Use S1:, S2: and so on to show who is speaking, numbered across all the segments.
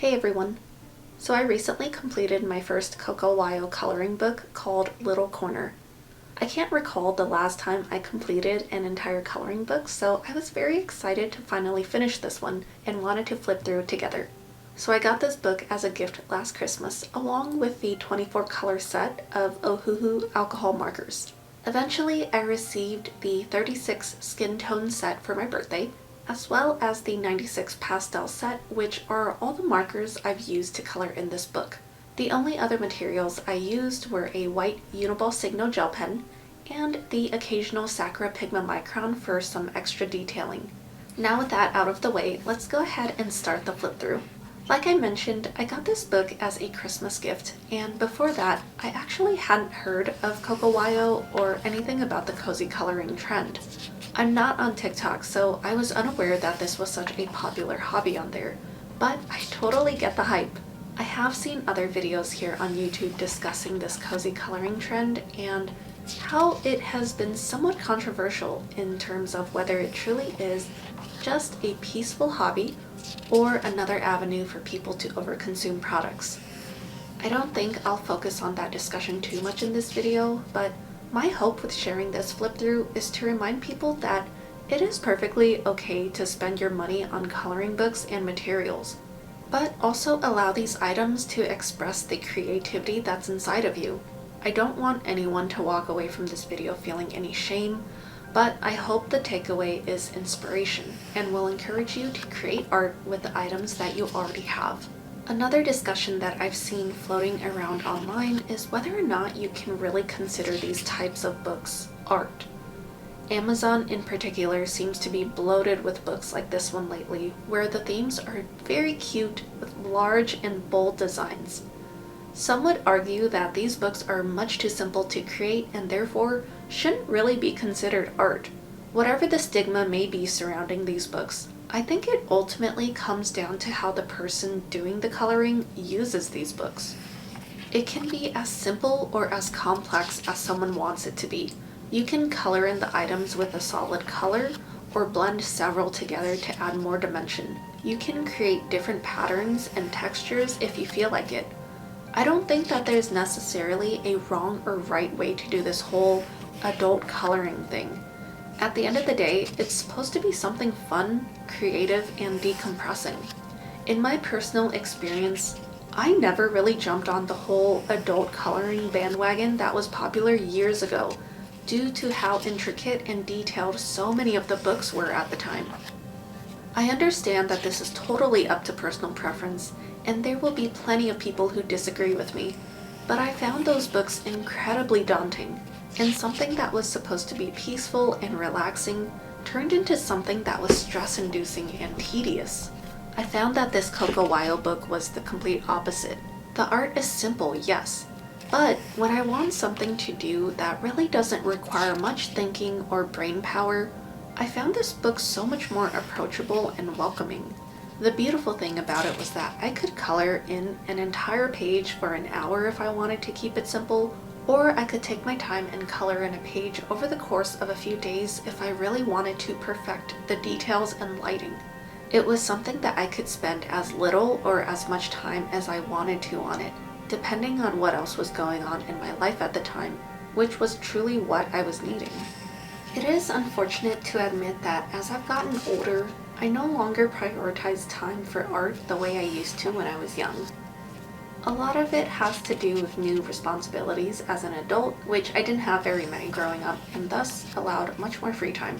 S1: Hey everyone! So I recently completed my first Coco Wyo coloring book called Little Corner. I can't recall the last time I completed an entire coloring book, so I was very excited to finally finish this one and wanted to flip through it together. So I got this book as a gift last Christmas along with the 24 color set of Ohuhu alcohol markers. Eventually I received the 36 skin tone set for my birthday, as well as the 96 pastel set, which are all the markers I've used to color in this book. The only other materials I used were a white Uniball Signo gel pen and the occasional Sakura Pigma Micron for some extra detailing. Now with that out of the way, let's go ahead and start the flip through. Like I mentioned, I got this book as a Christmas gift, and before that, I actually hadn't heard of Coco Wyo or anything about the cozy coloring trend. I'm not on TikTok, so I was unaware that this was such a popular hobby on there, but I totally get the hype. I have seen other videos here on YouTube discussing this cozy coloring trend and how it has been somewhat controversial in terms of whether it truly is just a peaceful hobby or another avenue for people to overconsume products. I don't think I'll focus on that discussion too much in this video, but my hope with sharing this flip through is to remind people that it is perfectly okay to spend your money on coloring books and materials, but also allow these items to express the creativity that's inside of you. I don't want anyone to walk away from this video feeling any shame, but I hope the takeaway is inspiration and will encourage you to create art with the items that you already have. Another discussion that I've seen floating around online is whether or not you can really consider these types of books art. Amazon in particular seems to be bloated with books like this one lately, where the themes are very cute with large and bold designs. Some would argue that these books are much too simple to create and therefore shouldn't really be considered art. Whatever the stigma may be surrounding these books, I think it ultimately comes down to how the person doing the coloring uses these books. It can be as simple or as complex as someone wants it to be. You can color in the items with a solid color or blend several together to add more dimension. You can create different patterns and textures if you feel like it. I don't think that there's necessarily a wrong or right way to do this whole adult coloring thing. At the end of the day, it's supposed to be something fun, creative, and decompressing. In my personal experience, I never really jumped on the whole adult coloring bandwagon that was popular years ago due to how intricate and detailed so many of the books were at the time. I understand that this is totally up to personal preference, and there will be plenty of people who disagree with me, but I found those books incredibly daunting, and something that was supposed to be peaceful and relaxing turned into something that was stress-inducing and tedious. I found that this Coco Wyo book was the complete opposite. The art is simple, yes, but when I want something to do that really doesn't require much thinking or brain power, I found this book so much more approachable and welcoming. The beautiful thing about it was that I could color in an entire page for an hour if I wanted to keep it simple, or I could take my time and color in a page over the course of a few days if I really wanted to perfect the details and lighting. It was something that I could spend as little or as much time as I wanted to on it, depending on what else was going on in my life at the time, which was truly what I was needing. It is unfortunate to admit that as I've gotten older, I no longer prioritize time for art the way I used to when I was young. A lot of it has to do with new responsibilities as an adult, which I didn't have very many growing up and thus allowed much more free time.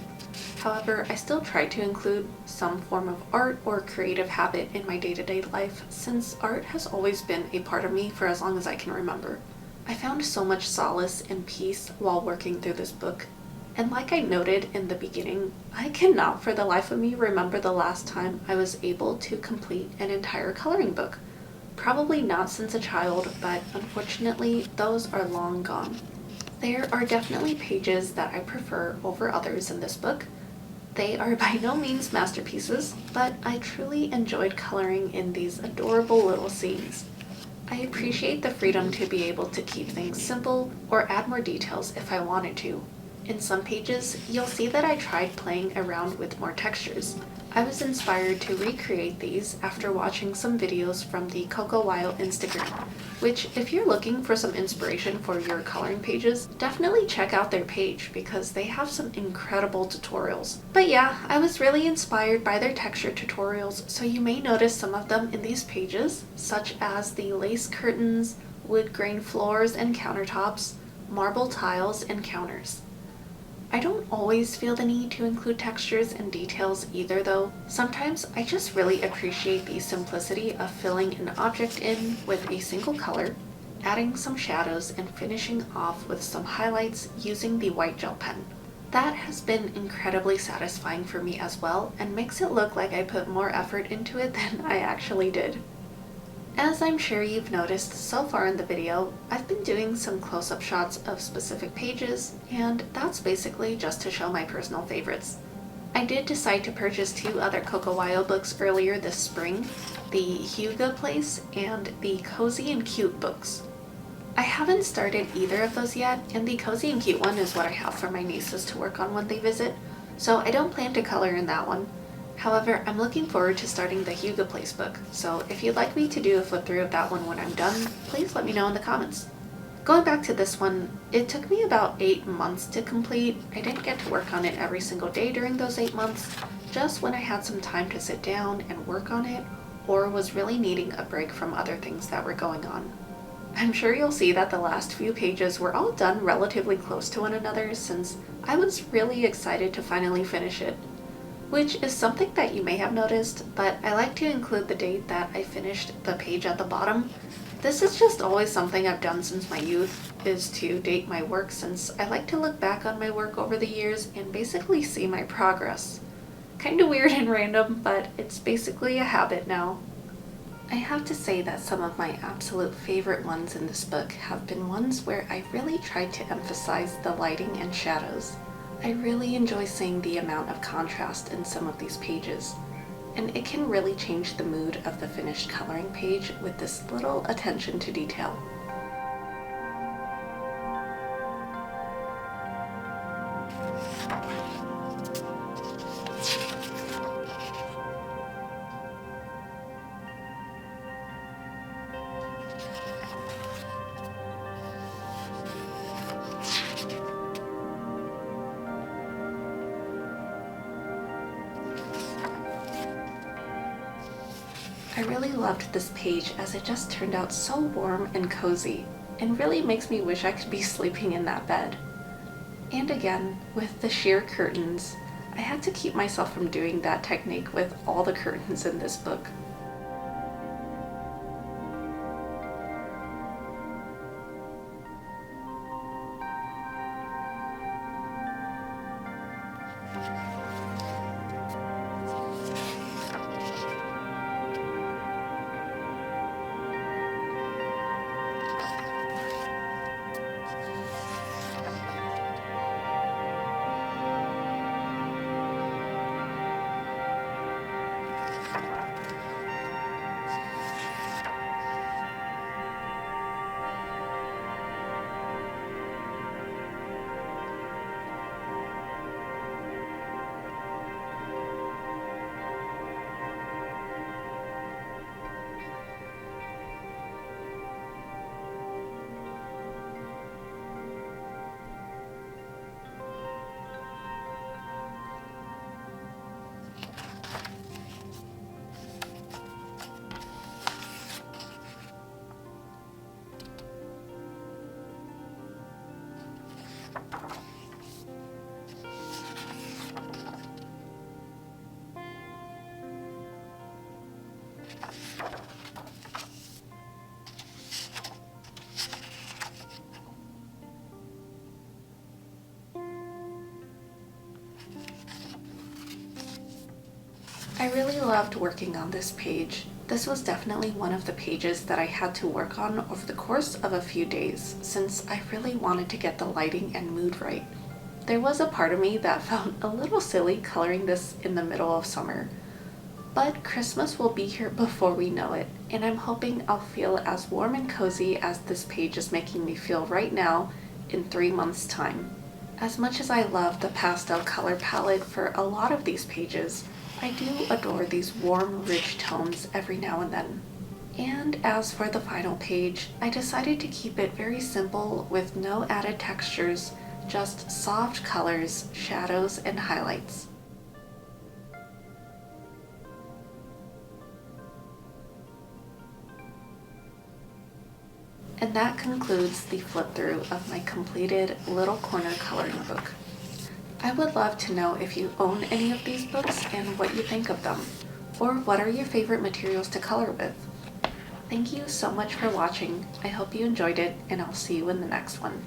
S1: However, I still try to include some form of art or creative habit in my day-to-day life since art has always been a part of me for as long as I can remember. I found so much solace and peace while working through this book. And like I noted in the beginning, I cannot for the life of me remember the last time I was able to complete an entire coloring book. Probably not since a child, but unfortunately those are long gone. There are definitely pages that I prefer over others in this book. They are by no means masterpieces, but I truly enjoyed coloring in these adorable little scenes. I appreciate the freedom to be able to keep things simple or add more details if I wanted to. In some pages, you'll see that I tried playing around with more textures. I was inspired to recreate these after watching some videos from the Coco Wyo Instagram, which if you're looking for some inspiration for your coloring pages, definitely check out their page because they have some incredible tutorials. But yeah, I was really inspired by their texture tutorials, so you may notice some of them in these pages, such as the lace curtains, wood grain floors and countertops, marble tiles, and counters. I don't always feel the need to include textures and details either though. Sometimes I just really appreciate the simplicity of filling an object in with a single color, adding some shadows, and finishing off with some highlights using the white gel pen. That has been incredibly satisfying for me as well and makes it look like I put more effort into it than I actually did. As I'm sure you've noticed so far in the video, I've been doing some close-up shots of specific pages, and that's basically just to show my personal favorites. I did decide to purchase 2 other Coco Wyo books earlier this spring, the Hyuga Place and the Cozy and Cute books. I haven't started either of those yet, and the Cozy and Cute one is what I have for my nieces to work on when they visit, so I don't plan to color in that one. However, I'm looking forward to starting the Hyuga Place book, so if you'd like me to do a flip through of that one when I'm done, please let me know in the comments. Going back to this one, it took me about 8 months to complete. I didn't get to work on it every single day during those 8 months, just when I had some time to sit down and work on it, or was really needing a break from other things that were going on. I'm sure you'll see that the last few pages were all done relatively close to one another since I was really excited to finally finish it. Which is something that you may have noticed, but I like to include the date that I finished the page at the bottom. This is just always something I've done since my youth, is to date my work since I like to look back on my work over the years and basically see my progress. Kinda weird and random, but it's basically a habit now. I have to say that some of my absolute favorite ones in this book have been ones where I really tried to emphasize the lighting and shadows. I really enjoy seeing the amount of contrast in some of these pages, and it can really change the mood of the finished coloring page with this little attention to detail. I really loved this page as it just turned out so warm and cozy, and really makes me wish I could be sleeping in that bed. And again, with the sheer curtains, I had to keep myself from doing that technique with all the curtains in this book. I really loved working on this page. This was definitely one of the pages that I had to work on over the course of a few days since I really wanted to get the lighting and mood right. There was a part of me that felt a little silly coloring this in the middle of summer, but Christmas will be here before we know it, and I'm hoping I'll feel as warm and cozy as this page is making me feel right now in 3 months' time. As much as I love the pastel color palette for a lot of these pages, I do adore these warm, rich tones every now and then. And as for the final page, I decided to keep it very simple with no added textures, just soft colors, shadows, and highlights. And that concludes the flip through of my completed Little Corner coloring book. I would love to know if you own any of these books and what you think of them, or what are your favorite materials to color with. Thank you so much for watching. I hope you enjoyed it, and I'll see you in the next one.